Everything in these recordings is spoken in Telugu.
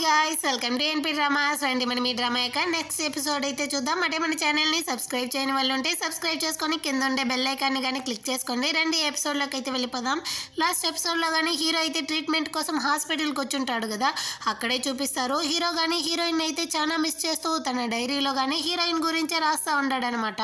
Guys welcome to NP dramas రండి మనం ఈ డ్రామా యొక్క నెక్స్ట్ ఎపిసోడ్ అయితే చూద్దాం. అంటే మన ఛానల్ ని సబ్స్క్రైబ్ చేయని వాళ్ళు ఉంటే సబ్స్క్రైబ్ చేసుకొని కింద ఉండే బెల్ ఐకాన్ ని గాని క్లిక్ చేసుకోండి. రండి ఎపిసోడ్ లోకి అయితే వెళ్ళిపోదాం. లాస్ట్ ఎపిసోడ్ లో గాని హీరో అయితే ట్రీట్మెంట్ కోసం హాస్పిటల్ కి వచ్చుంటాడు కదా, అక్కడే చూపిస్తారు. హీరో గాని హీరోయిన్ అయితే చాలా మిస్ చేస్తూ తన డైరీలో గాని హీరోయిన్ గురించే రాస్తా ఉంటాడనమాట.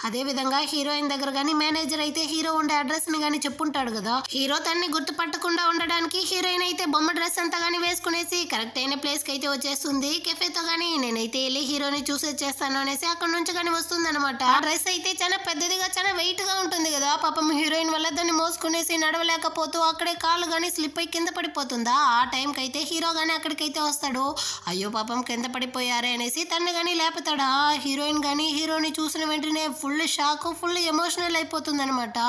అదే విధంగా హీరోయిన్ దగ్గర గాని మేనేజర్ అయితే హీరో ఉండే అడ్రస్ ని గాని చెప్పుంటాడు కదా. హీరో తన్ని గుర్తుపట్టకుండా ఉండడానికి హీరోయిన్ అయితే బొమ్మ డ్రెస్ అంతా గాని వేసుకునేసి కరెక్ట్ అయిన ప్లేస్ కి అయితే వచ్చేస్తుంది. కెఫేతో గానీ నేనైతే వెళ్ళి హీరోని చూసి వచ్చేస్తాను అనేసి అక్కడ నుంచి కానీ వస్తుంది అనమాట. ఆ డ్రెస్ అయితే చాలా పెద్దదిగా చాలా వెయిట్ గా ఉంటుంది కదా. పాపం హీరోయిన్ వల్ల దాన్ని మోసుకునేసి నడవలేకపోతూ అక్కడే కాళ్ళు గానీ స్లిప్ అయి కింద పడిపోతుందా. ఆ టైంకి అయితే హీరో గానీ అక్కడికైతే వస్తాడు. అయ్యో పాపం కింద పడిపోయారే అనేసి తన్ని గానీ లేపుతాడా. హీరోయిన్ గానీ హీరోని చూసిన వెంటనే ఫుల్ షాక్, ఫుల్ ఎమోషనల్ అయిపోతుంది అనమాట.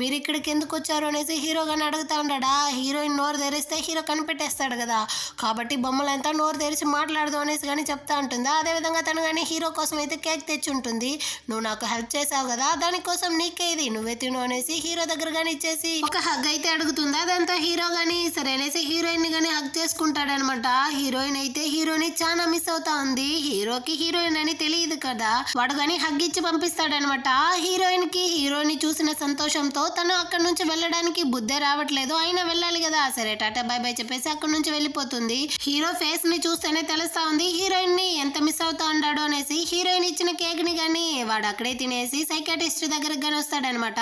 మీరు ఇక్కడికి ఎందుకు వచ్చారు అనేసి హీరో గానీ అడుగుతా ఉంటాడా. హీరోయిన్ నోరు తెరిస్తే హీరో కనిపెట్టేస్తాడు కదా, కాబట్టి బొమ్మలంతా నోరు తెరిచి మాట్లాడదు అనేసి కానీ చెప్తా ఉంటుందా. అదేవిధంగా తను కానీ హీరో కోసం అయితే కేక్ తెచ్చి ఉంటుంది. నువ్వు నాకు హెల్ప్ చేసావు కదా, దానికోసం నీకే ఇది, నువ్వే తిను అనేసి హీరో దగ్గర కానీ ఇచ్చేసి ఒక హగ్ అయితే అడుగుతుందా. దాంతో హీరో గానీ సరే అనేసి హీరోయిన్ ని కానీ హగ్ చేసుకుంటాడనమాట. హీరోయిన్ అయితే హీరోని చాలా మిస్ అవుతా ఉంది. హీరోకి హీరోయిన్ అని తెలియదు కదా, వాడు కానీ హగ్ ఇచ్చి పంపిస్తాడనమాట. హీరోయిన్ కి హీరోని చూసిన సంతోషంతో తను అక్కడ నుంచి వెళ్ళడానికి బుద్ధే రావట్లేదు. అయినా వెళ్ళాలి కదా, సరే టాటా బై బై చెప్పేసి అక్కడ నుంచి వెళ్ళిపోతుంది. హీరో ఫేస్ ని చూస్తేనే తెలుస్తా ఉంది హీరోయిన్ ని ఎంత మిస్ అవుతా ఉన్నాడు అనేసి. హీరోయిన్ ఇచ్చిన కేక్ ని గానీ వాడు అక్కడే తినేసి సైకాట్రిస్ట్ దగ్గరకు గానీ వస్తాడనమాట.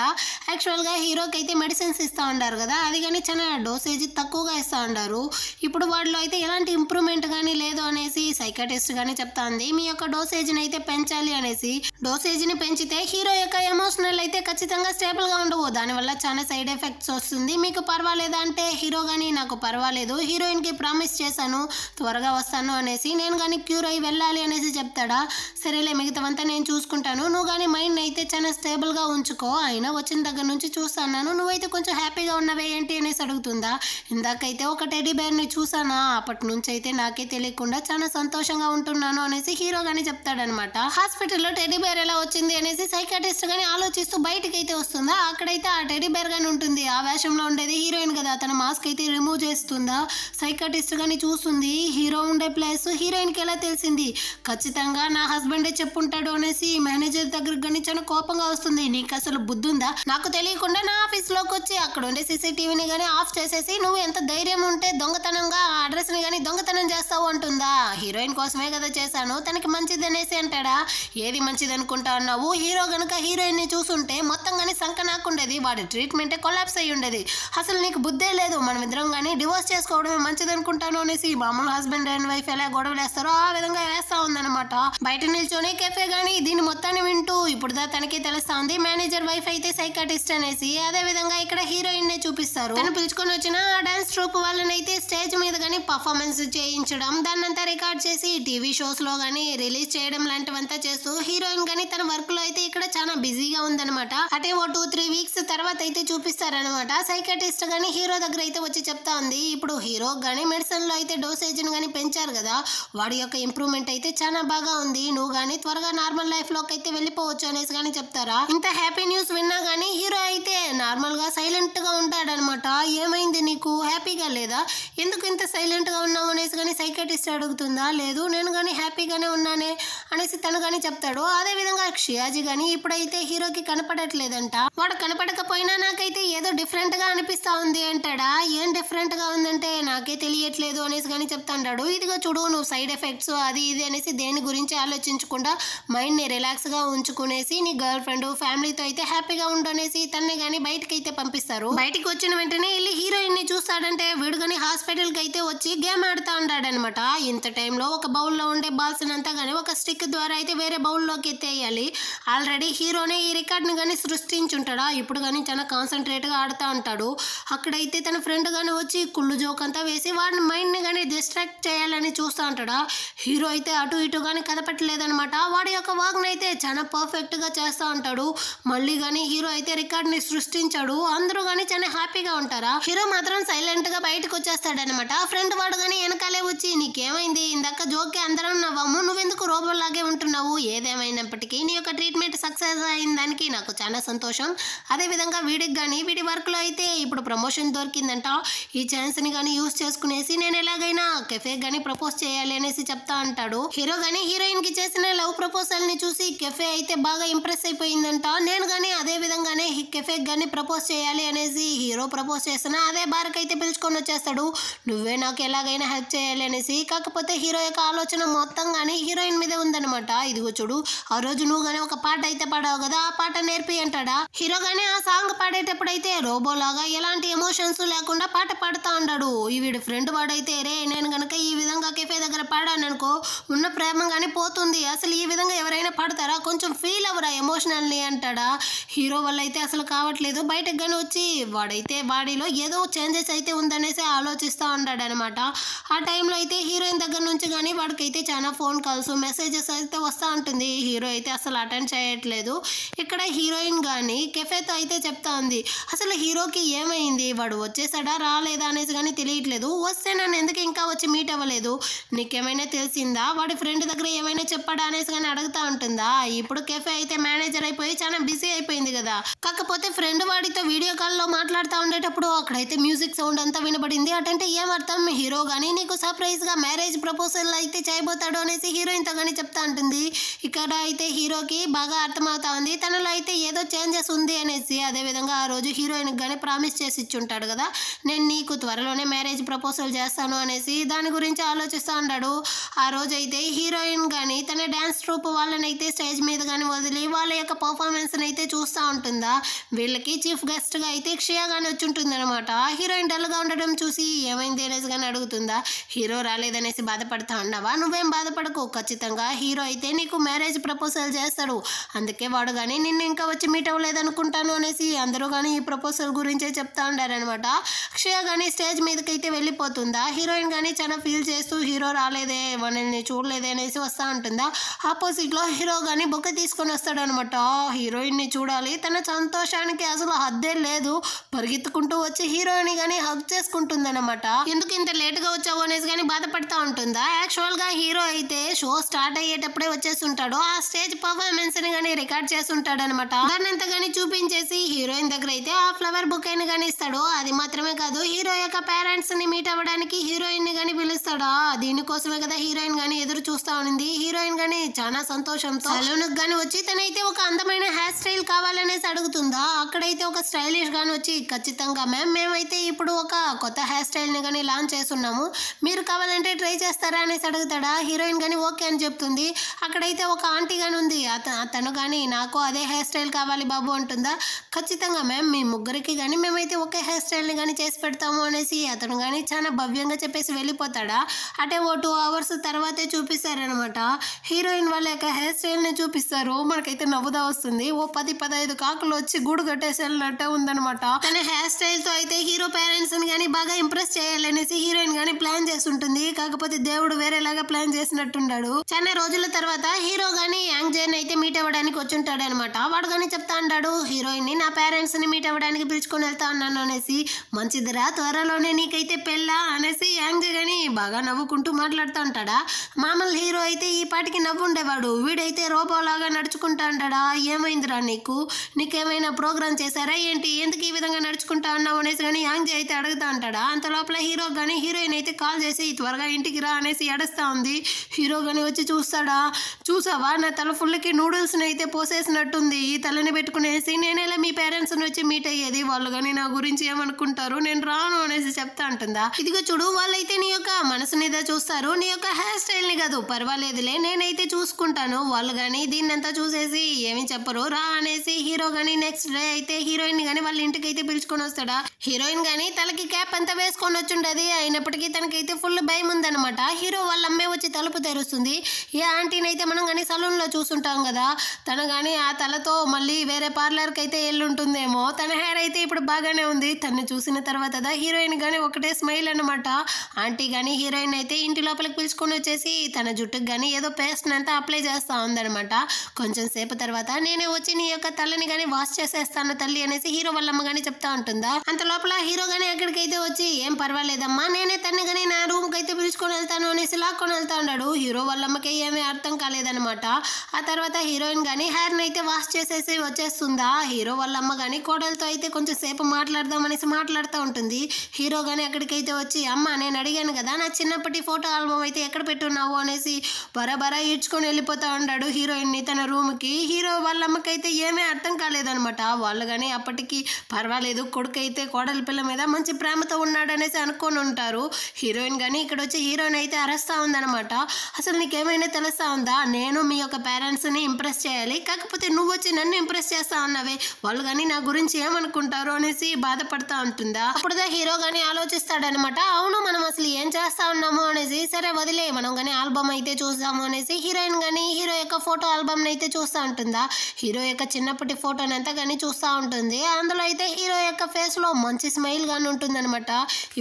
యాక్చువల్ గా హీరోకి అయితే మెడిసిన్స్ ఇస్తా ఉంటారు కదా, అది కానీ చాలా డోసేజ్ తక్కువగా ఇస్తా ఉంటారు. ఇప్పుడు వాడిలో అయితే ఎలాంటి ఇంప్రూవ్మెంట్ గానీ లేదు అనేసి సైకాట్రిస్ట్ గానీ చెప్తా ఉంది. మీ యొక్క డోసేజ్ ని అయితే పెంచాలి అనేసి. డోసేజ్ ని పెంచితే హీరో యొక్క ఎమోషనల్ అయితే ఖచ్చితంగా స్టేబుల్ గా ఉండవు, దానివల్ల చాలా సైడ్ ఎఫెక్ట్స్ వస్తుంది. మీకు పర్వాలేదా అంటే హీరో గానీ నాకు పర్వాలేదు, హీరోయిన్ కి ప్రామిస్ చేశాను త్వరగా వస్తాను అనేసి, నేను కానీ క్యూర్ అయ్యి వెళ్ళాలి అనేసి చెప్తాడా. సరేలే మిగతావంతా నేను చూసుకుంటాను, నువ్వు కానీ మైండ్ అయితే చాలా స్టేబుల్ గా ఉంచుకో, అయినా వచ్చిన దగ్గర నుంచి చూస్తాను, నువ్వైతే కొంచెం హ్యాపీగా ఉన్నవే ఏంటి అనేసి అడుగుతుందా. ఇందాకైతే ఒక టెడ్డీ బేర్ ని చూసానా, అప్పటి నుంచి అయితే నాకే తెలియకుండా చాలా సంతోషంగా ఉంటున్నాను అనేసి హీరో గానీ చెప్తాడనమాట. హాస్పిటల్లో టెడ్డీ బేర్ ఎలా వచ్చింది అనేసి సైకాట్రిస్ట్ గానీ ఆలోచిస్తూ బయటకి అయితే వస్తుందా. అక్కడైతే ఆ టెడ్డీ బేర్ గానీ ఉంటుంది. ఆ వేషంలో ఉండేది హీరోయిన్ కదా, తన మాస్క్ అయితే రిమూవ్ చేస్తుందా. సైకాట్రిస్ట్ గానీ చూస్తుంది హీరో ఉండే ప్లేస్ హీరోయిన్ కి ఎలా తెలిసింది. ఖచ్చితంగా నా హస్బెండే చెప్పుంటాడు అనేసి మేనేజర్ దగ్గరకు గానీ చాలా కోపంగా వస్తుంది. నీకు అసలు బుద్ధి ఉందా, నాకు తెలియకుండా నా ఆఫీస్ లోకి వచ్చి అక్కడ ఉండే సీసీటీవీని గానీ ఆఫ్ చేసేసి నువ్వు ఎంత ధైర్యం ఉంటే దొంగతనంగా ఆ అడ్రస్ ని గానీ దొంగతనం చేస్తావు అంటుందా. హీరోయిన్ కోసమే కదా చేశాను, తనకి మంచిది అనేసి అంటాడా. ఏది మంచిది అనుకుంటా ఉన్నావు, హీరో గనుక హీరోయిన్ ని చూసుంటే మొత్తం గానీ సంక నాకుండేది, వాడి ట్రీట్మెంటే కొలాప్స్ అయ్యి ఉండేది. అసలు నీకు బుద్ధే లేదు, మనం ఇద్దరం గానీ డివోర్స్ చేసుకోవడమే మంచిది అనుకుంటాను అనేసి మామూలు హస్బెండ్ అండ్ వైఫ్ ఎలా గొడవలు వేస్తారో ఆ విధంగా వేస్తా ఉందన్నమాట. బయట నిల్చొని కెఫే గానీ దీన్ని మొత్తాన్ని వింటూ ఇప్పుడు తనకి తెలుస్తా ఉంది మేనేజర్ వైఫ్ అయితే సైకాటిస్ట్ అనేసి. అదే విధంగా ఇక్కడ హీరోయిన్ నే చూపిస్తారు. తను పిలుచుకొని వచ్చిన డాన్స్ ట్రూప్ వాళ్ళని అయితే స్టేజ్ మీద గానీ పర్ఫార్మెన్స్ చేయించడం, దాన్నంతా రికార్డ్ చేసి టీవీ షోస్ లో గానీ రిలీజ్ చేయడం లాంటివంతా చేస్తూ హీరోయిన్ గానీ తన వర్క్ లో అయితే ఇక్కడ చాలా బిజీగా ఉందన్నమాట. అంటే ఓ 2-3 వీక్స్ తర్వాత అయితే చూపిస్తారనమాట. సైకాటిస్ట్ గానీ హీరో దగ్గర అయితే వచ్చి చెప్తా ఉంది, ఇప్పుడు హీరో గానీ మెడిసిన్ లో అయితే డోసేజ్ గానీ పెంచారు కదా, వాడి యొక్క ఇంప్రూవ్మెంట్ అయితే చాలా బాగా ఉంది, నువ్వు గానీ త్వరగా నార్మల్ లైఫ్ లోకి అయితే వెళ్ళిపోవచ్చు అనేసి గానీ చెప్తారా. ఇంత హ్యాపీ న్యూస్ విన్నా గానీ హీరో అయితే నార్మల్ గా సైలెంట్ గా ఉంటాడనమాట. ఏమైంది నీకు, హ్యాపీగా లేదా, ఎందుకు ఇంత సైలెంట్ గా ఉన్నావు అనేసి గానీ సైకాటిస్ట్ అడుగుతుందా. లేదు నేను గానీ హ్యాపీగానే ఉన్నానే అనేసి తను గానీ చెప్తాడు. అదే విధంగా షియాజీ గానీ ఇప్పుడైతే హీరోకి కనపడట్లేదంట. వాడు కనపడకపోయినా నాకైతే ఏదో డిఫరెంట్ గా అనిపిస్తా ఉంది అంటాడా. ఏం డిఫరెంట్ గా ఉందంటే నాకే తెలియట్లేదు అనేసి గానీ చెప్తాంటాడు. ఇదిగో చూడు, నువ్వు సైడ్ ఎఫెక్ట్స్ అది ఇది అనేసి దేని గురించి ఆలోచించకుండా మైండ్ ని రిలాక్స్ గా ఉంచుకునేసి నీ గర్ల్ ఫ్రెండ్ ఫ్యామిలీతో అయితే హ్యాపీగా ఉండనేసి తన్నే గానీ బయటకి అయితే పంపిస్తారు. బయటికి వచ్చిన వెంటనే వెళ్ళి హీరోయిన్ ని చూస్తాడంటే వీడు గానీ హాస్పిటల్ కి అయితే వచ్చి గేమ్ ఆడుతా ఉంటాడనమాట. ఇంత టైంలో ఒక బౌల్ లో ఉండే బాల్స్ అంతా గానీ ఒక స్టిక్ ద్వారా అయితే వేరే బౌల్ లోకి ఎత్తేయాలి. ఆల్రెడీ హీరోనే ఈ రికార్డ్ ని గానీ సృష్టించుంటాడా. ఇప్పుడు గానీ చాలా కాన్సన్ట్రేట్ గా ఆడుతా ఉంటాడు. అక్కడైతే తన ఫ్రెండ్ గానీ వచ్చి కుళ్ళు జోక్ అంతా వేసి వాడిని మైండ్ ని గానీ డిస్ట్రాక్ట్ చేయాలని చూస్తూ ఉంటాడా. హీరో అయితే అటు ఇటు గానీ కదపట్లేదనమాట. వాడి యొక్క వర్క్ అయితే చాలా పర్ఫెక్ట్ గా చేస్తూ ఉంటాడు. మళ్ళీ గానీ హీరో అయితే రికార్డ్ ని సృష్టించాడు. అందరూ గానీ చాలా హ్యాపీగా ఉంటారా. హీరో మాత్రం సైలెంట్ గా బయటకు వచ్చేస్తాడనమాట. ఫ్రెండ్ ఫ్రెండ్ వాడు కానీ వెనకాలే వచ్చి నీకేమైంది ఇందాక జోక్కి అందరం నవ్వాము నువ్వెందుకు రోబోలాగే ఉంటున్నావు ఏదేమైనప్పటికీ నీ యొక్క ట్రీట్మెంట్ సక్సెస్ అయిన దానికి నాకు చాలా సంతోషం అదేవిధంగా వీడికి కానీ వీడి వర్క్లో అయితే ఇప్పుడు ప్రమోషన్ దొరికిందంట ఈ ఛాన్స్ని కానీ యూస్ చేసుకునేసి నేను ఎలాగైనా కెఫే కానీ ప్రపోజ్ చేయాలి అనేసి చెప్తా అంటాడు హీరో కానీ హీరోయిన్ కి చేసిన లవ్ ప్రపోజల్ ని చూసి కెఫే అయితే బాగా ఇంప్రెస్ అయిపోయిందంట నేను కానీ అదే విధంగానే కెఫే కానీ ప్రపోజ్ చేయాలి అనేసి హీరో ప్రపోజ్ చేసిన అదే బార్కి అయితే పిలుచుకొని వచ్చేస్తాడు నువ్వే నాకు ఎలాగైనా హెల్ప్ చేయాలి అనేసి కాకపోతే హీరో యొక్క ఆలోచన మొత్తం కానీ హీరోయిన్ మీదే ఉందన్నమాట ఇదిగో చూడు ఆ రోజు నువ్వు కానీ ఒక పాట అయితే పాడావు కదా ఆ పాట నేర్పి అంటాడా హీరో కానీ ఆ సాంగ్ పాడేటప్పుడు అయితే రోబో లాగా ఎలాంటి ఎమోషన్స్ లేకుండా పాట పాడుతా ఉంటాడు ఈ వీడి ఫ్రెండ్ వాడైతే రే నేను కనుక ఈ విధంగా కెఫే దగ్గర పాడాను అనుకో ఉన్న ప్రేమ కానీ పోతుంది అసలు ఈ విధంగా ఎవరైనా పాడతారా కొంచెం ఫీల్ అవ్వరా ఎమోషనల్ని అంటాడా హీరో వల్ల అయితే అసలు కావట్లేదు బయటకు కానీ వచ్చి వాడైతే బాడీలో ఏదో చేంజెస్ అయితే ఉందనేసి ఆలోచిస్తూ ఉంటాడు అనమాట ఆ టైంలో అయితే హీరోయిన్ దగ్గర నుంచి కానీ వాడికైతే చాలా ఫోన్ కాల్స్ మెసేజెస్ అయితే వస్తూ ఉంటుంది హీరో అయితే అసలు అటెండ్ చేయట్లేదు ఇక్కడ హీరోయిన్ కానీ కెఫేతో అయితే చెప్తా ఉంది అసలు హీరోకి ఏమైంది వాడు వచ్చేసాడా రాలేదా అనేసి కానీ తెలియట్లేదు వస్తే నన్ను ఎందుకు ఇంకా వచ్చి మీట్ అవ్వలేదు నీకేమైనా తెలిసిందా వాడి ఫ్రెండ్ దగ్గర ఏమైనా చెప్పాడా అనేసి కానీ అడుగుతా ఉంటుందా ఇప్పుడు కెఫే అయితే మేనేజర్ అయిపోయి చాలా బిజీ అయిపోయింది కదా కాకపోతే ఫ్రెండ్ వాడితో వీడియో కాల్లో మాట్లాడుతూ ఉండేటప్పుడు అక్కడైతే మ్యూజిక్ సౌండ్ అంతా వినబడింది అటంటే ఏమర్థం హీరో కానీ నీకు సర్ప్రైజ్ గా మ్యారేజ్ ప్రపోజల్ అయితే చేయబోతాడు అనేసి హీరోయిన్తో కానీ చెప్తా ఉంటుంది ఇక్కడ అయితే హీరోకి బాగా అర్థమవుతా ఉంది తనలో అయితే ఏదో చేంజెస్ ఉంది అనేసి అదేవిధంగా ఆ రోజు హీరోయిన్ కానీ ప్రామిస్ చేసి ఇచ్చుంటాడు కదా నేను నీకు త్వరలోనే మ్యారేజ్ ప్రపోజల్ చేస్తాను అనేసి దాని గురించి ఆలోచిస్తూ ఉంటాడు ఆ రోజు అయితే హీరోయిన్ కానీ తన డ్యాన్స్ ట్రూప్ వాళ్ళనైతే స్టేజ్ మీద కానీ వదిలి వాళ్ళ యొక్క పర్ఫార్మెన్స్ అయితే చూస్తూ ఉంటుందా వీళ్ళకి చీఫ్ గెస్ట్ గా అయితే క్షయ కానీ వచ్చి ఉంటుంది అనమాట హీరోయిన్ డల్ గా ఉండడం చూసి ఏమైంది అనేసి కానీ అడుగుతుందా హీరో రాలేదనేసి బాధపడతా ఉండవా నువ్వేం బాధపడకు ఖచ్చితంగా హీరో అయితే నీకు మ్యారేజ్ ప్రపోజల్ చేస్తాడు అందుకే వాడు కానీ నిన్ను ఇంకా వచ్చి మీట్ అవ్వలేదు అనుకుంటాను అనేసి అందరూ కానీ ఈ ప్రపోజల్ గురించే చెప్తా ఉండారనమాట క్షయ కానీ స్టేజ్ మీదకి అయితే వెళ్ళిపోతుందా హీరోయిన్ కానీ చాలా ఫీల్ చేస్తూ హీరో రాలేదే మనల్ని చూడలేదే అనేసి వస్తూ ఉంటుందా ఆపోజిట్ లో హీరో కానీ బొక్క తీసుకొని వస్తాడు అనమాట హీరోయిన్ ని చూడాలి తన సంతోషానికి అసలు హద్దే లేదు పరిగెత్తుకుంటూ వచ్చి హీరోయిన్ కానీ హగ్ చేసుకుంటుంది అనమాట ఎందుకు ఇంత లేట్ గా వచ్చావు అనేసి కానీ బాధపడతా ఉంటుందా యాక్చువల్ గా హీరో అయితే షో స్టార్ట్ అయ్యేటప్పుడే వచ్చేస్తుంటాడు ఆ స్టేజ్ పర్ఫార్మెన్స్ ని కానీ రికార్డ్ చేస్తుంటాడు అనమాట దాన్ని అంతా కానీ చూపించేసి హీరోయిన్ దగ్గర అయితే ఆ ఫ్లవర్ బుక్ అయిన కానీ ఇస్తాడు అది మాత్రమే కాదు హీరో యొక్క పేరెంట్స్ ని మీట్ అవ్వడానికి హీరోయిన్ ని కానీ పిలుస్తాడా దీనికోసమే కదా హీరోయిన్ కానీ ఎదురు చూస్తా ఉంది హీరోయిన్ కానీ చాలా సంతోషంతో సలూన్ గానీ వచ్చి తనైతే ఒక అందమైన హెయిర్ స్టైల్ కావాలనేసి అడుగుతుందా అక్కడైతే ఒక స్టైలిష్ గాని వచ్చి ఖచ్చితంగా మ్యామ్ మేమైతే ఇప్పుడు ఒక కొత్త హెయిర్ స్టైల్ ని కానీ లాంచ్ చేస్తున్నాము మీరు కావాలంటే ట్రై చేస్తారా అనేసి అడుగుతాడా హీరోయిన్ కానీ ఓకే అని చెప్తుంది అక్కడైతే ఒక ఆంటీ గాని ఉంది తను కానీ నాకు అదే హెయిర్ స్టైల్ కావాలి బాబు అంటుందా ఖచ్చితంగా మ్యామ్ మీ ముగ్గురికి కానీ మేమైతే ఒకే హెయిర్ స్టైల్ ని కానీ చేసి పెడతాము అనేసి అతను కానీ చాలా భవ్యంగా చెప్పేసి వెళ్ళిపోతాడా అంటే ఓ 2 hours తర్వాతే చూపిస్తారనమాట హీరోయిన్ వాళ్ళ యొక్క హెయిర్ స్టైల్ ని చూపిస్తారు మనకైతే నవ్వుదా వస్తుంది ఓ 10-15 కాకులు వచ్చి గూడు కట్టేసి వెళ్ళినట్టే ఉందనమాట తన హెయిర్ స్టైల్ తో అయితే హీరో పేరెంట్స్ ని కానీ బాగా ఇంప్రెస్ చేయాలనేసి హీరోయిన్ కానీ ప్లాన్ చేస్తుంటుంది కాకపోతే దేవుడు వేరేలాగా ప్లాన్ చేసినట్టున్నాడు చాలా రోజుల తర్వాత హీరో గానీ యాంగ్ జైన్ అయితే మీట్ అవ్వడానికి వచ్చుంటాడు అనమాట వాడు కానీ చెప్తా ఉంటాడు హీరోయిన్ ని నా పేరెంట్స్ ని మీట్ అవ్వడానికి పిలుచుకొని వెళ్తా ఉన్నాను అనేసి మంచిదిరా త్వరలోనే నీకైతే పెళ్ళా అనేసి యాంగ్ జై గానీ బాగా నవ్వుకుంటూ మాట్లాడుతూ ఉంటాడా మామూలు హీరో అయితే ఈ పాటికి నవ్వు ఉండేవాడు వీడైతే రోబో లాగా నడుచుకుంటా ఉంటాడా ఏమైందిరా నీకేమైనా ప్రోగ్రామ్ చేశారా ఏంటి ఎందుకు ఈ విధంగా నడుచుకుంటా ఉన్నావు అనేసి కానీ యాంగ్ జై అయితే అడుగుతా ఉంటాడా అంత లోపల హీరో కానీ హీరోయిన్ అయితే కాల్ చేసి త్వరగా ఇంటికి రా అనేసి ఏడుస్తా ఉంది హీరో కానీ వచ్చి చూస్తాడా చూసావా నా తల ఫుల్కి నూడిల్స్ అయితే పోసేసినట్టుంది ఈ తలని పెట్టుకునేసి నేనేలా మీ పేరెంట్స్ వచ్చి మీట్ అయ్యేది వాళ్ళు కానీ నా గురించి ఏమనుకుంటారు నేను రాను అనేసి చెప్తా ఉంటుందా ఇదిగో చూడు వాళ్ళైతే నీ యొక్క మనసునిదే చూస్తారు నీ యొక్క హెయిర్ స్టైల్ ని కాదు పర్వాలేదులే నేనైతే చూసుకుంటాను వాళ్ళు కానీ దీన్నంతా చూసేసి ఏమి చెప్పరు రా అనేసి హీరో కానీ నెక్స్ట్ డే అయితే హీరోయిన్ కానీ వాళ్ళ ఇంటికి అయితే పిలుచుకొని వస్తాడా హీరోయిన్ కానీ తలకి క్యాప్ అంతా వేసుకొని వచ్చుంటది అయినప్పటికీ తనకైతే ఫుల్ భయం ఉందన్నమాట హీరో వాళ్ళ అమ్మే వచ్చి తలుపు తెరుస్తుంది ఏ ఆంటీని అయితే మనం కానీ సలూన్ లో చూసుంటాం కదా తను కానీ ఆ తలతో మళ్ళీ వేరే పార్లర్ కి అయితే వెళ్ళుంటుందేమో తన హెయిర్ అయితే ఇప్పుడు బాగానే ఉంది తను చూసిన తర్వాత హీరోయిన్ కానీ ఒకటే స్మైల్ అనమాట ఆంటీ కానీ హీరోయిన్ అయితే ఇంటి లోపలికి పిలుచుకొని వచ్చేసి తన జుట్టుకు కానీ ఏదో పేస్ట్ అంతా అప్లై చేస్తా ఉందనమాట కొంచెం సేపు తర్వాత నేనే వచ్చి నీ యొక్క తలని కానీ వాష్ చేసేస్తాను తల్లి అనేసి హీరో వాళ్ళమ్మ కానీ చెప్తా ఉంటుందా అంత లోపల హీరో కానీ అక్కడికైతే వచ్చి ఏం పర్వాలేదమ్మా నేనే తన్ని కానీ నా రూమ్కి అయితే పిలుచుకొని వెళ్తాను అనేసి లాక్కొని వెళ్తా ఉన్నాడు. హీరో వాళ్ళ అమ్మకి ఏమీ అర్థం కాలేదనమాట. ఆ తర్వాత హీరోయిన్ కానీ హెయిర్ని అయితే వాష్ చేసేసి వచ్చేస్తుందా. హీరో వాళ్ళ అమ్మ కానీ కోడలతో అయితే కొంచెం సేపు మాట్లాడదాం అనేసి మాట్లాడుతూ ఉంటుంది. హీరో కానీ అక్కడికైతే వచ్చి, అమ్మ నేను అడిగాను కదా నా చిన్నప్పటి ఫోటో ఆల్బమ్ అయితే ఎక్కడ పెట్టున్నావు అనేసి బరాబరా ఈడ్చుకొని వెళ్ళిపోతా ఉన్నాడు హీరోయిన్ని తన రూమ్కి. హీరో వాళ్ళ అమ్మకైతే ఏమీ అర్థం కాలేదనమాట. వాళ్ళు కానీ అప్పటికి పర్వాలేదు, కొడుకు అయితే కోడలి పిల్ల మీద మంచి ప్రేమతో ఉన్నాడు అనేసి అనుకొని ఉంటారు. హీరోయిన్ కానీ ఇక్కడ వచ్చి హీరోయిన్ అయితే అరుస్తూ ఉందనమాట. అసలు నీకేమైనా తెలుస్తా ఉందా, నేను మీ యొక్క పేరెంట్స్ని ఇంప్రెస్ చేయాలి, కాకపోతే నువ్వు వచ్చి నన్ను ఇంప్రెస్ చేస్తా ఉన్నావే, వాళ్ళు కానీ నా గురించి ఏమనుకుంటారు అనేసి బాధపడతా ఉంటుందా. అప్పుడుదా హీరో కానీ ఆలోచిస్తాడనమాట. అవును మనం అసలు ఏం చేస్తా ఉన్నాము అనేసి, సరే వదిలే మనం కానీ ఆల్బమ్ అయితే చూద్దాము అనేసి హీరోయిన్ కానీ హీరో యొక్క ఫోటో ఆల్బమ్ అయితే చూస్తూ ఉంటుందా. హీరో యొక్క చిన్నప్పటి ఫోటోని అంతా కానీ చూస్తూ ఉంటుంది. అందులో అయితే హీరో యొక్క ఫేస్ లో మంచి స్మైల్ గాని ఉంటుందన్నమాట.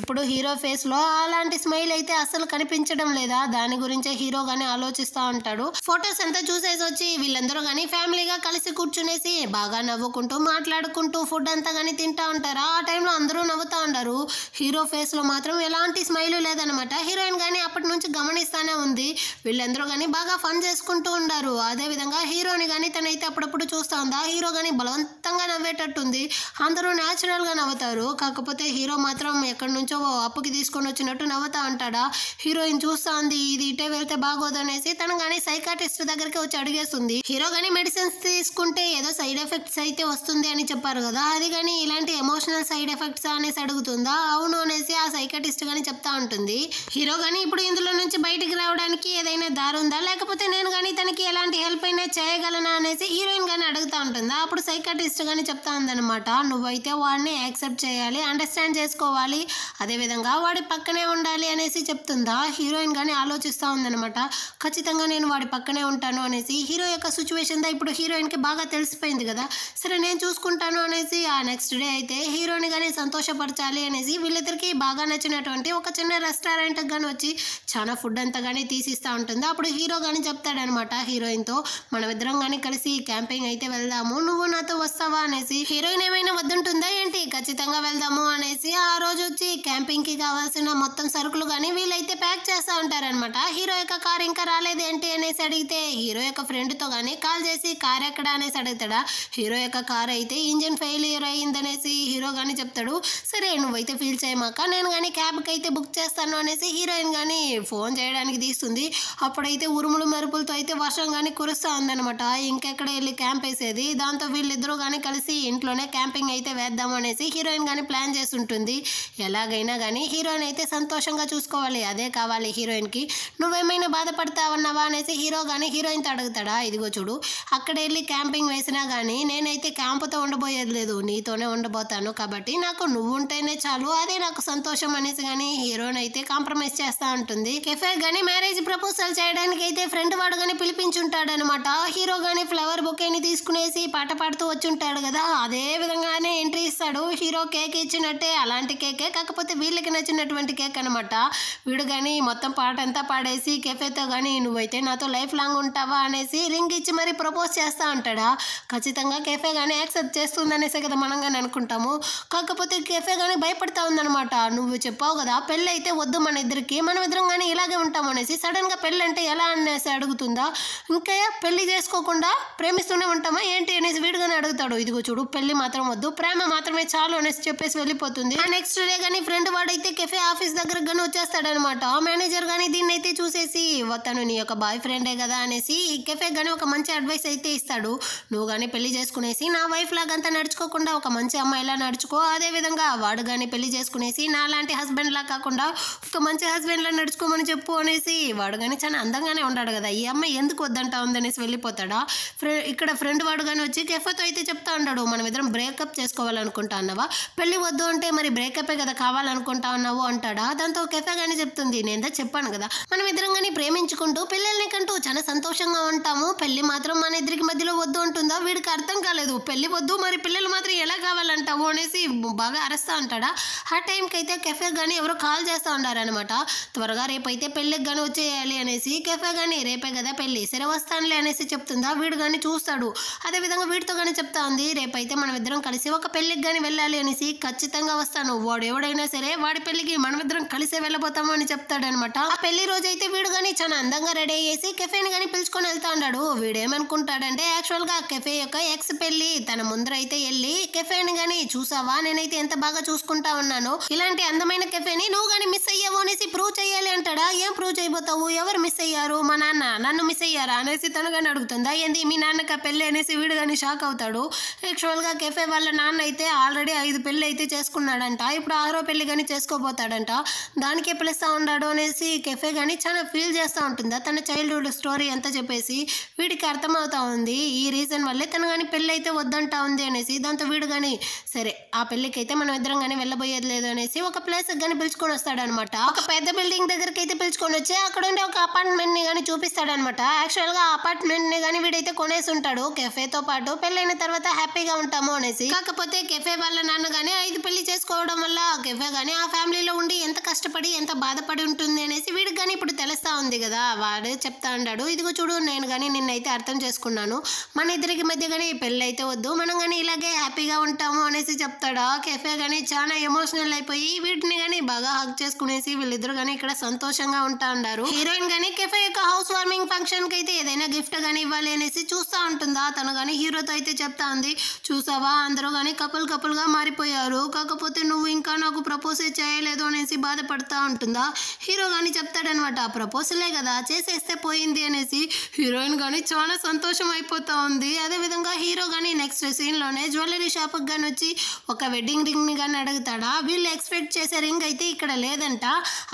ఇప్పుడు హీరో ఫేస్ లో అలాంటి స్మైల్ అయితే అసలు కనిపించడం లేదా. దాని గురించే హీరో గానీ ఆలోచిస్తూ ఉంటాడు. ఫొటోస్ అంతా చూసేసి వచ్చి వీళ్ళందరూ కానీ ఫ్యామిలీగా కలిసి కూర్చునేసి బాగా నవ్వుకుంటూ మాట్లాడుకుంటూ ఫుడ్ అంతా కానీ తింటా ఉంటారు. ఆ టైంలో అందరూ నవ్వుతా ఉంటారు. హీరో ఫేస్ లో మాత్రం ఎలాంటి స్మైల్ లేదనమాట. హీరోయిన్ కానీ అప్పటి నుంచి గమనిస్తానే ఉంది. వీళ్ళందరూ కానీ బాగా ఫన్ చేసుకుంటూ ఉండారు. అదే విధంగా హీరోని కానీ తనైతే అప్పుడప్పుడు చూస్తా ఉందా. హీరో కానీ బలవంతంగా నవ్వేటట్టుంది. అందరూ న్యాచురల్ గా నవ్వుతారు. కాకపోతే హీరో మాత్రం ఎక్కడి నుంచో అప్పుకి తీసుకొని వచ్చినట్టు నవ్వుతా ఉంటాడా. హీరోయిన్ చూస్తా ఉంది, ఇది ఇటే వెళ్తే బాగోదు అనేసి తను కానీ సైకాట్రిస్ట్ దగ్గరికి వచ్చి అడిగేస్తుంది. హీరో కానీ మెడిసిన్స్ తీసుకుంటే ఏదో సైడ్ ఎఫెక్ట్స్ అయితే వస్తుంది అని చెప్పారు కదా, అది కానీ ఇలాంటి ఎమోషనల్ సైడ్ ఎఫెక్ట్స్ అనేసి అడుగుతుందా. అవును అనేసి ఆ సైకాట్రిస్ట్ కానీ చెప్తా ఉంటుంది. హీరో కానీ ఇప్పుడు ఇందులో నుంచి బయటికి రావడానికి ఏదైనా దారి ఉందా, లేకపోతే నేను కానీ తనకి ఎలాంటి హెల్ప్ అయినా చేయగలనా అనేసి హీరోయిన్ కానీ అడుగుతా ఉంటుందా. అప్పుడు సైకాట్రిస్ట్ కానీ చెప్తా ఉందన్నమాట, నువ్వైతే వాడిని యాక్సెప్ట్ చేయాలి, అండర్స్టాండ్ చేసుకోవాలి, అదేవిధంగా వాడి పక్కనే ఉండాలి అనేసి చెప్తుందా. హీరోయిన్ కానీ ఆలోచిస్తూ ఉందన్నమాట. ఖచ్చితంగా నేను వాడి పక్కనే ఉంటాను అనేసి. హీరో యొక్క సిచ్యువేషన్ దా ఇప్పుడు హీరోయిన్కి బాగా తెలిసిపోయింది కదా, సరే నేను చూసుకుంటాను అనేసి ఆ నెక్స్ట్ డే అయితే హీరోని కానీ సంతోషపరచాలి అనేసి వీళ్ళిద్దరికి బాగా నచ్చినటువంటి ఒక చిన్న రెస్టారెంట్కి కానీ వచ్చి చాలా ఫుడ్ అంతా కానీ తీసిస్తూ ఉంటుంది. అప్పుడు హీరో కానీ చెప్తాడనమాట హీరోయిన్తో, మనమిద్దరం కానీ కలిసి క్యాంపింగ్ అయితే వెళ్దాము, నువ్వు నాతో వస్తావా అనేసి. హీరోయిన్ ఏమైనా వద్దుంటుందా ఏంటి, ఖచ్చితంగా వెళ్దాము అనేసి ఆ రోజు వచ్చి క్యాంపింగ్ కి కావాల్సిన మొత్తం సరుకులు కానీ వీళ్ళైతే ప్యాక్ చేస్తూ ఉంటారనమాట. హీరో యొక్క కార్ ఇంకా రాలేదేంటి అనేసి అడిగితే హీరో యొక్క ఫ్రెండ్ తో కానీ కాల్ చేసి కార్ ఎక్కడ అనేసి అడుగుతాడా. హీరో యొక్క కార్ అయితే ఇంజిన్ ఫెయిలియర్ అయ్యిందనేసి హీరో కానీ చెప్తాడు. సరే నువ్వైతే ఫీల్ చేయమాక, నేను కానీ క్యాబ్కి అయితే బుక్ చేస్తాను అనేసి హీరోయిన్ కానీ ఫోన్ చేయడానికి తీస్తుంది. అప్పుడైతే ఉరుములు మెరుపులతో అయితే వర్షం కానీ కురుస్తూ ఉందనమాట. ఇంకెక్కడ వెళ్ళి క్యాంప్ వేసేది. దాంతో వీళ్ళిద్దరూ కానీ కలిసి ఇంట్లోనే క్యాంపింగ్ అయితే వేద్దాం అనేసి హీరోయిన్ కానీ ప్లాన్ చేస్తుంటుంది. ఎలాగైనా కానీ హీరోయిన్ అయితే సంతోషంగా చూసుకోవాలి, అదే కావాలి హీరోయిన్కి. నువ్వేమైనా బాధపడతావన్నావా అనేసి హీరో కానీ హీరోయిన్తో అడుగుతాడా. ఇదిగో చూడు, అక్కడ వెళ్ళి క్యాంపింగ్ వేసినా కానీ నేనైతే క్యాంపుతో ఉండబోయేది లేదు, నీతోనే ఉండబోతాను, కాబట్టి నాకు నువ్వు ఉంటేనే చాలు, అదే నాకు సంతోషం అనేసి కానీ హీరోయిన్ అయితే కాంప్రమైజ్ చేస్తూ ఉంటుంది. కెఫే కానీ మ్యారేజ్ ప్రపోజల్ చేయడానికి అయితే ఫ్రెండ్ వాడు కానీ పిలిపించుంటాడనమాట. హీరో కానీ ఫ్లవర్ బొకేని తీసుకునేసి పాట పాడుతూ వచ్చి ఉంటాడు కదా, అదే విధంగానే ఎంట్రీ ఇస్తాడు. హీరో కేక్ ఇచ్చినట్టే, అలాంటి కేకే, కాకపోతే వీళ్ళకి నచ్చినటువంటి కేక్ అనమాట. వీడు కానీ మొత్తం పాట అంతా పాడేసి కెఫేతో కానీ నువ్వైతే నాతో లైఫ్ లాంగ్ ఉంటావా అనేసి రింగ్ ఇచ్చి మరి ప్రపోజ్ చేస్తూ ఉంటాడా. ఖచ్చితంగా కెఫే కానీ యాక్సెప్ట్ చేస్తుందనేసే కదా మనం కానీ అనుకుంటాము. కాకపోతే కెఫే కానీ భయపడతా ఉందనమాట. నువ్వు చెప్పావు కదా పెళ్ళి అయితే వద్దు మన ఇద్దరికి, మనం ఇద్దరం కానీ ఇలాగే ఉంటాం అనేసి. సడన్ గా పెళ్ళి అంటే ఎలా అనేసి అడుగుతుందా. ఇంకా పెళ్లి చేసుకోకుండా ప్రేమిస్తూనే ఉంటామా ఏంటి అనేసి వీడుగానే అడుగుతాడు. ఇదిగో చూడు, పెళ్లి మాత్రం వద్దు, ప్రేమ మాత్రమే చాలు అనేసి చెప్పేసి వెళ్ళిపోతుంది. ఆ నెక్స్ట్ డే కానీ ఫ్రెండ్ వాడైతే కెఫే ఆఫీస్ దగ్గర కానీ వచ్చేస్తాడనమాట. మేనేజర్ కానీ దీన్ని అయితే చూసేసి, తను నీ యొక్క బాయ్ ఫ్రెండే కదా అనేసి కెఫే కానీ ఒక మంచి అడ్వైస్ అయితే ఇస్తాడు. నువ్వు కానీ పెళ్లి చేసుకునేసి నా వైఫ్ లాగంతా నడుచుకోకుండా ఒక మంచి అమ్మాయిలా నడుచుకో, అదే విధంగా వాడు కానీ పెళ్లి చేసుకునేసి నా లాంటి హస్బెండ్ లా కాకుండా ఒక మంచి హస్బెండ్ లా నడుచుకోమని చెప్పు అనేసి. వాడు కానీ చాలా అందంగానే ఉన్నాడు కదా, ఈ అమ్మాయి ఎందుకు వద్దంటా ఉందనేసి వెళ్ళిపోతాడా. ఇక్కడ ఫ్రెండ్ వాడు కానీ వచ్చి కెఫేతో అయితే చెప్తా ఉన్నాడు, మనం ఇద్దరం బ్రేకప్ చేసుకోవాలనుకుంటా అన్నావా, పెళ్లి వద్దు అంటే మరి బ్రేకపే కదా కావాలనుకుంటా ఉన్నావు అంటాడా. దాంతో కెఫే కానీ చెప్తుంది, నేను చెప్పాను కదా మనం ఇద్దరం కానీ ప్రేమించుకుంటూ పిల్లల్ని కంటూ చాలా సంతోషంగా ఉంటాము, పెళ్లి మాత్రం మన ఇద్దరికి మధ్యలో వద్దు అంటుందా. వీడికి అర్థం కాలేదు, పెళ్లి వద్దు మరి పిల్లలు మాత్రం ఎలా కావాలంటావు అనేసి బాగా అరస్తా ఉంటాడా. ఆ టైంకి అయితే కెఫే కానీ ఎవరో కాల్ చేస్తూ ఉండారనమాట. త్వరగా రేపైతే పెళ్ళికి కానీ వచ్చేయాలి అనేసి. కెఫే కానీ రేపే కదా పెళ్ళి, సరే వస్తానులే అనేసి చెప్తుందా. వీడు కానీ చూస్తాడు. అదేవిధంగా వీడితో కానీ చెప్తా ఉంది, రేపైతే మనం ఇద్దరం కలిసి ఒక పెళ్ళికి కానీ వెళ్ళాలి అనేసి. ఖచ్చితంగా వస్తాను, వాడు ఎవడైనా సరే వాడి పెళ్ళికి పెళ్లికి మనమిద్దరం కలిసే వెళ్ళబోతాము అని చెప్తాడనమాట. ఆ పెళ్లి రోజు అయితే వీడు గాని చాలా అందంగా రెడీ అయ్యేసి కెఫేని గాని పిలుచుకొని వెళ్తా ఉన్నాడు. వీడేమనుకుంటాడంటే యాక్చువల్ గా కెఫే యొక్క ఎక్స్ పెళ్లి తన ముందర అయితే వెళ్ళి కెఫేని గాని చూసావా నేనైతే ఎంత బాగా చూసుకుంటా ఉన్నాను, ఇలాంటి అందమైన కెఫేని నువ్వు గాని మిస్ అయ్యావు అనేసి ప్రూవ్ చేయాలి అంటాడా. ఏం ప్రూవ్ చేయబోతావు, ఎవరు మిస్ అయ్యారు, మా నాన్న నన్ను మిస్ అయ్యారా అనేసి తను గాని అడుగుతుందా. ఏంది మీ నాన్నక పెళ్లి అనేసి వీడు గాని షాక్ అవుతాడు. యాక్చువల్ గా కెఫే వాళ్ళ నాన్న అయితే ఆల్రెడీ 5 పెళ్లి అయితే చేసుకున్నాడంట, ఇప్పుడు 6వ పెళ్లి గాని చేసుకోబోతాడంట. దానికే పిలుస్తా ఉన్నాడు అనేసి కెఫే గాని చాలా ఫీల్ చేస్తూ ఉంటుందా తన చైల్డ్హుడ్ స్టోరీ అంతా చెప్పేసి. వీడికి అర్థమవుతా ఉంది ఈ రీజన్ వల్లే తను కానీ పెళ్ళి అయితే వద్దంటా ఉంది అనేసి. దాంతో వీడు కానీ సరే ఆ పెళ్ళికి అయితే మనం ఇద్దరం కానీ వెళ్ళబోయేది లేదు అనేసి ఒక ప్లేస్ కానీ పిలుచుకొని వస్తాడనమాట. ఒక పెద్ద బిల్డింగ్ దగ్గరికి అయితే పిలుచుకొని వచ్చి అక్కడ ఉండే ఒక అపార్ట్మెంట్ ని కానీ చూపిస్తాడనమాట. యాక్చువల్ గా అపార్ట్మెంట్ ని కానీ వీడైతే కొనేసి ఉంటాడు కెఫేతో పాటు, పెళ్ళైన తర్వాత హ్యాపీగా ఉంటాము అనేసి. కాకపోతే కెఫే వాళ్ళ నాన్న కానీ 5 పెళ్లి చేసుకోవడం వల్ల కెఫే కానీ ఆ ఫ్యామిలీలో ఉండి ఎంత కష్టపడి ఎంత బాధపడి ఉంటుంది అనేసి వీడికి కానీ ఇప్పుడు తెలుస్తా ఉంది కదా. వాడు చెప్తా ఉన్నాడు ఇదిగో చూడు నేను కానీ నిన్నైతే అర్థం చేసుకున్నాను, మన ఇద్దరికి మధ్య కానీ పెళ్ళి అయితే వద్దు, మనం కానీ ఇలాగే హ్యాపీగా ఉంటాము అనేసి చెప్తాడా. కెఫే కానీ చాలా ఎమోషనల్ అయిపోయి వీటిని కానీ బాగా హగ్ చేసుకునేసి వీళ్ళిద్దరు కానీ ఇక్కడ సంతోషంగా ఉంటా ఉన్నారు. హీరోయిన్ కానీ కెఫే యొక్క హౌస్ వార్మింగ్ ఫంక్షన్ కి అయితే ఏదైనా గిఫ్ట్ గానీ ఇవ్వాలి అనేసి చూస్తా ఉంటుందా. తను కానీ హీరోతో అయితే చెప్తా ఉంది చూసావా అందరూ కానీ కపుల్ గా మారిపోయారు, కాకపోతే నువ్వు ఇంకా నాకు ప్రపోజ్ చేయలేదు అనేసి బాధపడతా ఉంటుందా. హీరో కానీ చెప్తాడనమాట ప్రపోజలే కదా చేసేస్తే పోయింది అనేసి. హీరోయిన్ కానీ చాలా సంతోషం అయిపోతా ఉంది. అదే విధంగా హీరో కానీ నెక్స్ట్ సీన్ లోనే జ్యువెలరీ షాప్ కి కానీ వచ్చి ఒక వెడ్డింగ్ రింగ్ ని కానీ అడుగుతాడా. వీళ్ళు ఎక్స్పెక్ట్ చేసే రింగ్ అయితే ఇక్కడ లేదంట,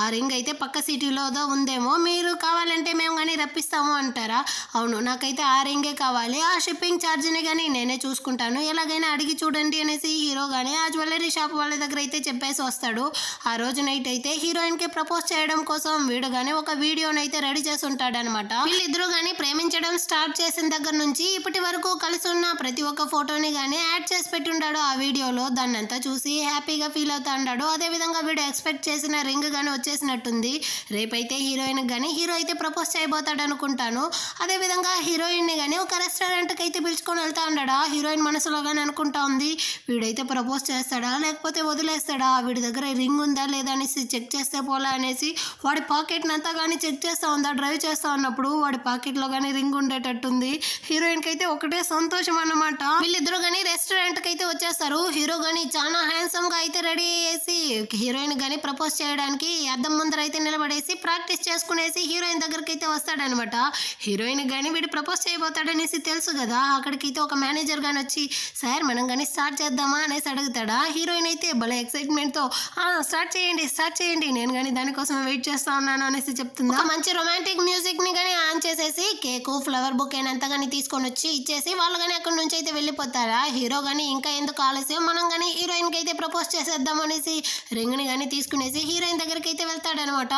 ఆ రింగ్ అయితే పక్క సిటీలో ఉందేమో, మీరు కావాలంటే మేము కానీ రప్పిస్తాము అంటారా. అవును నాకైతే ఆ రింగే కావాలి, ఆ షిప్పింగ్ ఛార్జ్ ని కానీ నేనే చూసుకుంటాను, ఎలాగైనా అడిగి చూడండి అనేసి హీరో కానీ ఆ జ్యువెలరీ షాప్ వాళ్ళ దగ్గర అయితే చెప్పేసి వస్తాడు. ఆ రోజు నైట్ అయితే హీరోయిన్ కి ప్రపోజ్ చేయడం కోసం వీడు గానీ ఒక వీడియోని అయితే రెడీ చేసి ఉంటాడనమాట. వీళ్ళిద్దరూ గానీ ప్రేమించడం స్టార్ట్ చేసిన దగ్గర నుంచి ఇప్పటి వరకు కలిసి ఉన్న ప్రతి ఒక్క ఫోటోని గానీ యాడ్ చేసి పెట్టుంటాడు ఆ వీడియోలో. దాన్ని అంతా చూసి హ్యాపీగా ఫీల్ అవుతా ఉంటాడు. అదే విధంగా వీడు ఎక్స్పెక్ట్ చేసిన రింగ్ గానీ వచ్చేసినట్టుంది. రేపైతే హీరోయిన్ గానీ హీరో అయితే ప్రపోజ్ చేయబోతాడు అనుకుంటాను. అదే విధంగా హీరోయిన్ ని గానీ ఒక రెస్టారెంట్ కి అయితే పిలుచుకొని వెళ్తా ఉన్నాడా. హీరోయిన్ మనసులో గానీ అనుకుంటా ఉంది వీడైతే ప్రపోజ్ చేస్తాడా లేకపోతే వదిలేస్తాడా, వీడి దగ్గర రింగ్ ఉందా లేదా అనేసి చెక్ చేస్తే పోలా అనేసి వాడి పాకెట్ అంతా కానీ చెక్ చేస్తా ఉందా. డ్రైవ్ చేస్తా ఉన్నప్పుడు వాడి పాకెట్ లో కానీ రింగ్ ఉండేటట్టుంది. హీరోయిన్ కి అయితే ఒకటే సంతోషం అన్నమాట. వీళ్ళిద్దరు కానీ రెస్టారెంట్ కి అయితే వచ్చేస్తారు. హీరో గానీ చాలా హ్యాండ్సమ్ గా అయితే రెడీ అయ్యేసి హీరోయిన్ గానీ ప్రపోజ్ చేయడానికి అద్దం ముందర అయితే నిలబడేసి ప్రాక్టీస్ చేసుకునేసి హీరోయిన్ దగ్గరికి అయితే వస్తాడనమాట. హీరోయిన్ గానీ వీడు ప్రపోజ్ చేయబోతాడనేసి తెలుసు కదా. అక్కడికైతే ఒక మేనేజర్ గానీ వచ్చి సార్ మనం కానీ స్టార్ట్ చేద్దామా అనేసి అడుగుతాడా. హీరోయిన్ అయితే భలే ఎక్సైట్మెంట్ తో స్టార్ట్ చేయండి నేను కానీ దానికోసం వెయిట్ చేస్తా ఉన్నాను అనేసి చెప్తుంది. ఒక మంచి రొమాంటిక్ మ్యూజిక్ ని కానీ ఆన్ చేసేసి కేకు ఫ్లవర్ బుక్ అంతా కానీ తీసుకొని వచ్చి ఇచ్చేసి వాళ్ళు కానీ అక్కడ నుంచి అయితే వెళ్ళిపోతారా. హీరో కానీ ఇంకా ఎందుకు ఆలస్యం మనం కానీ హీరోయిన్ కి అయితే ప్రపోజ్ చేసేద్దాం అనేసి రింగ్ ని కానీ తీసుకునేసి హీరోయిన్ దగ్గరికి అయితే వెళ్తాడనమాట.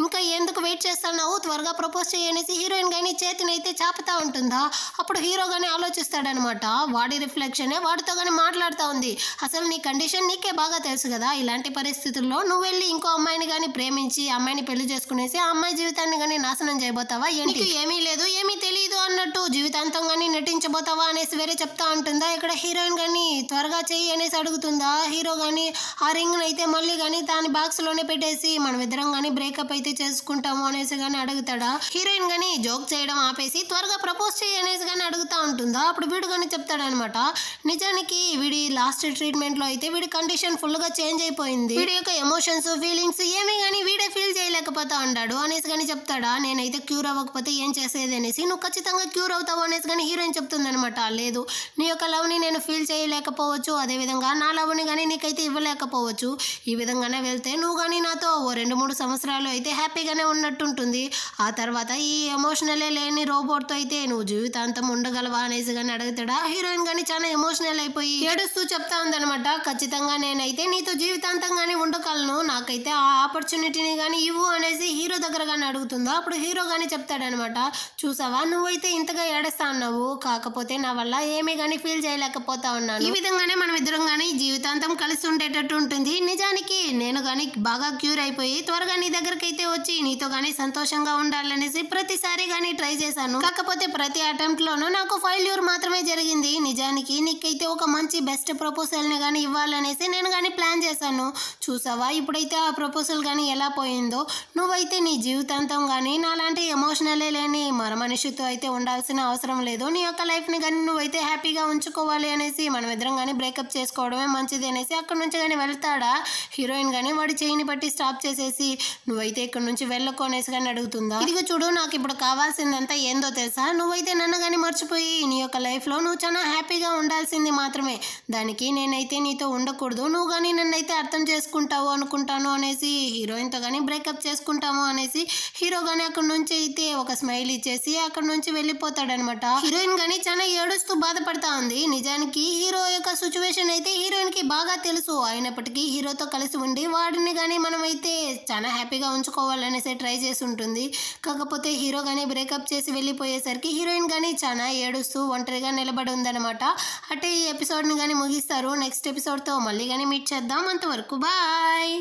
ఇంకా ఎందుకు వెయిట్ చేస్తున్నావు త్వరగా ప్రపోజ్ చేయనేసి హీరోయిన్ కానీ చేతిని అయితే చాపుతా ఉంటుందా. అప్పుడు హీరో కానీ ఆలోచిస్తాడనమాట. వాడి రిఫ్లెక్షన్ వాడితో కానీ మాట్లాడుతూ ఉంది. అసలు నీ కండిషన్ నీకే బాగా తెలుసు కదా, ఇలాంటి పరిస్థితుల్లో నువ్వు వెళ్ళి ఇంకో అమ్మాయిని కానీ ప్రేమించి అమ్మాయిని పెళ్లి చేసుకునేసి ఆ అమ్మాయి జీవితాన్ని కానీ నాశనం చేయబోతావా, ఏంటి ఏమీ లేదు ఏమీ తెలియదు అన్నట్టు జీవితాంతం కానీ నటించబోతావా అనేసి వేరే చెప్తా ఉంటుందా. ఇక్కడ హీరోయిన్ కానీ త్వరగా చెయ్యి అనేసి అడుగుతుందా. హీరో కానీ ఆ రింగ్ అయితే మళ్ళీ కానీ దాని బాక్స్ లోనే పెట్టేసి మనం ఇద్దరం కానీ బ్రేకప్ అయితే చేసుకుంటాము అనేసి కానీ అడుగుతాడా. హీరోయిన్ కానీ జోక్ చేయడం ఆపేసి త్వరగా ప్రపోజ్ చేయి అనేసి కానీ అడుగుతా ఉంటుందా. అప్పుడు వీడు కానీ చెప్తాడనమాట నిజానికి వీడి లాస్ట్ ట్రీట్మెంట్ లో అయితే వీడి కండిషన్ ఫుల్ గా చేంజ్ అయిపోయింది, వీడి యొక్క ఎమోషన్స్ ఫీలింగ్స్ ఏమీ కానీ వీడే ఫీల్ చేయలేకపోతా ఉంటాడు అనేసి కానీ చెప్తాడా. నేనైతే క్యూర్ అవ్వకపోతే ఏం చేసేది అనేసి నువ్వు ఖచ్చితంగా క్యూర్ అవుతావు అనేసి కానీ హీరోయిన్ చెప్తుంది అనమాట. లేదు నీ యొక్క లవ్ ని నేను ఫీల్ చేయలేకపోవచ్చు, అదే విధంగా నా లవ్ ని కానీ నీకైతే ఇవ్వలేకపోవచ్చు. ఈ విధంగానే వెళ్తే నువ్వు కానీ నాతో 2-3 సంవత్సరాలు అయితే హ్యాపీగానే ఉన్నట్టుంటుంది. ఆ తర్వాత ఈ ఎమోషనలే లేని రోబోట్ తో అయితే నువ్వు జీవితాంతం ఉండగలవా అనేసి కానీ అడుగుతాడా. హీరోయిన్ కానీ చాలా ఎమోషనల్ అయిపోయి ఏడుస్తూ చెప్తా ఉందనమాట ఖచ్చితంగా నేనైతే నీతో జీవితాంతం కానీ ఉండగలను, నాకైతే ఆ ఆపర్చునిటీని కానీ ఇవ్వు అనేసి హీరో దగ్గర కానీ అడుగుతుందో అప్పుడు హీరో కానీ చెప్తాడనమాట, చూసావా నువ్వైతే ఇంతగా ఏడుస్తా ఉన్నావు, కాకపోతే నా వల్ల ఏమీ కానీ ఫీల్ చేయలేకపోతా ఉన్నాను. ఈ విధంగానే మనం ఇద్దరం కానీ జీవితాంతం కలిసి ఉండేటట్టు ఉంటుంది. నిజానికి నేను కానీ బాగా క్యూర్ అయిపోయి త్వరగా నీ దగ్గరికి అయితే వచ్చి నీతో కానీ సంతోషంగా ఉండాలనేసి ప్రతిసారి కానీ ట్రై చేశాను. కాకపోతే ప్రతి అటెంప్ట్ లోనూ నాకు ఫెయిల్యూర్ మాత్రమే జరిగింది. నిజానికి నీకైతే ఒక మంచి బెస్ట్ ప్రపోజల్ ని కానీ ఇవ్వాలనేసి నేను కానీ ప్లాన్ చేశాను. చూసావా ఇప్పుడైతే ఆ ప్రపోజల్ కానీ ఎలా పోయిందో. నువ్వైతే నీ జీవితాంతం కానీ నాలాంటి ఎమోషనలే లేని మర మనిషితో అయితే ఉండాల్సిన అవసరం లేదు. నీ యొక్క లైఫ్ ని కానీ నువ్వైతే హ్యాపీగా ఉంచుకోవాలి అనేసి మనం ఇద్దరం కానీ బ్రేకప్ చేసుకోవడమే మంచిది అనేసి అక్కడ నుంచి కానీ వెళ్తాడా. హీరోయిన్ కానీ వాడి చేయిని పట్టి స్టాప్ చేసేసి, నువ్వైతే ఇక్కడ నుంచి వెళ్ళకు అనేసి కానీ అడుగుతుందా. ఇదిగో చూడు, నాకు ఇప్పుడు కావాల్సిందంతా ఏందో తెలుసా, నువ్వైతే నన్ను కానీ మర్చిపోయి నీ యొక్క లైఫ్ లో నువ్వు చాలా హ్యాపీగా ఉండాల్సింది మాత్రమే. దానికి నేనైతే నీతో ఉండకూడదు. నువ్వు కానీ నన్ను అయితే అర్థం చేసుకుంటావు అనుకుంటాను అనేసి హీరోయిన్ తో కానీ బ్రేకప్ చేసుకుంటాము అనేసి హీరో గానీ అక్కడ నుంచి అయితే ఒక స్మైల్ ఇచ్చేసి అక్కడ నుంచి వెళ్ళిపోతాడనమాట. హీరోయిన్ గానీ చాలా ఏడుస్తూ బాధపడతా ఉంది. నిజానికి హీరో యొక్క సిచ్యువేషన్ అయితే హీరోయిన్ కి బాగా తెలుసు. అయినప్పటికీ హీరోతో కలిసి ఉండి వాడిని కానీ మనం అయితే చాలా హ్యాపీగా ఉంచుకోవాలనేసి ట్రై చేసి ఉంటుంది. కాకపోతే హీరో కానీ బ్రేకప్ చేసి వెళ్ళిపోయేసరికి హీరోయిన్ కానీ చాలా ఏడుస్తూ ఒంటరిగా నిలబడి ఉందన్నమాట. అంటే ఈ ఎపిసోడ్ని కానీ ముగిస్తారు. నెక్స్ట్ ఎపిసోడ్తో మళ్ళీ కానీ మీట్ చేద్దాం. అంతవరకు బాయ్.